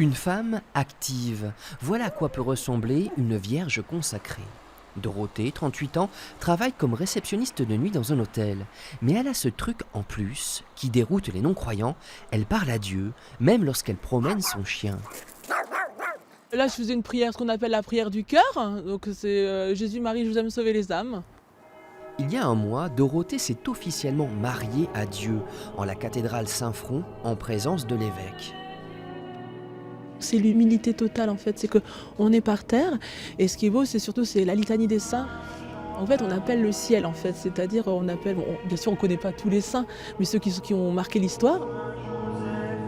Une femme active, voilà à quoi peut ressembler une vierge consacrée. Dorothée, 38 ans, travaille comme réceptionniste de nuit dans un hôtel. Mais elle a ce truc en plus qui déroute les non-croyants, elle parle à Dieu, même lorsqu'elle promène son chien. Là, je faisais une prière, ce qu'on appelle la prière du cœur. Donc c'est Jésus, Marie, je vous aime, sauver les âmes. Il y a un mois, Dorothée s'est officiellement mariée à Dieu en la cathédrale Saint-Front en présence de l'évêque. C'est l'humilité totale en fait, c'est qu'on est par terre et ce qui est beau c'est la litanie des saints. En fait on appelle le ciel en fait, c'est-à-dire bien sûr on ne connaît pas tous les saints, mais ceux qui ont marqué l'histoire.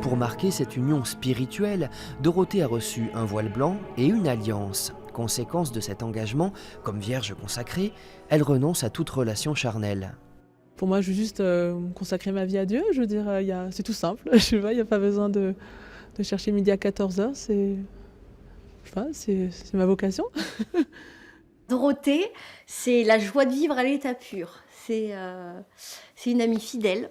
Pour marquer cette union spirituelle, Dorothée a reçu un voile blanc et une alliance. Conséquence de cet engagement, comme vierge consacrée, elle renonce à toute relation charnelle. Pour moi je veux juste consacrer ma vie à Dieu, je veux dire, c'est tout simple, je vois, il n'y a pas besoin de chercher midi à 14h, c'est ma vocation. Dorothée, c'est la joie de vivre à l'état pur. C'est une amie fidèle.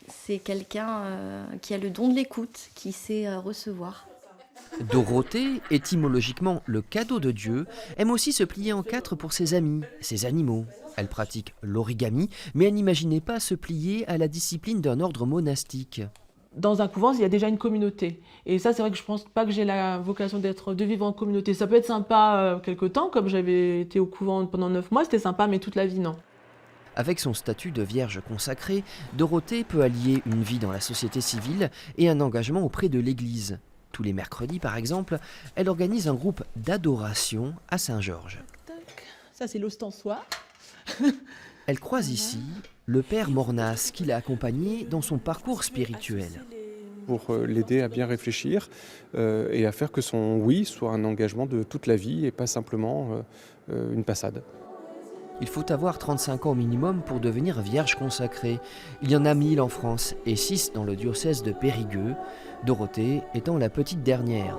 C'est quelqu'un qui a le don de l'écoute, qui sait recevoir. Dorothée, étymologiquement le cadeau de Dieu, aime aussi se plier en quatre pour ses amis, ses animaux. Elle pratique l'origami, mais elle n'imaginait pas se plier à la discipline d'un ordre monastique. Dans un couvent, il y a déjà une communauté. Et ça, c'est vrai que je pense pas que j'ai la vocation de vivre en communauté. Ça peut être sympa quelque temps, comme j'avais été au couvent pendant 9 mois, c'était sympa, mais toute la vie, non. Avec son statut de vierge consacrée, Dorothée peut allier une vie dans la société civile et un engagement auprès de l'Église. Tous les mercredis, par exemple, elle organise un groupe d'adoration à Saint-Georges. Ça, c'est l'ostensoir. Elle croise ici le père Mornas qui l'a accompagné dans son parcours spirituel. Pour l'aider à bien réfléchir et à faire que son oui soit un engagement de toute la vie et pas simplement une passade. Il faut avoir 35 ans au minimum pour devenir vierge consacrée. Il y en a 1000 en France et 6 dans le diocèse de Périgueux, Dorothée étant la petite dernière.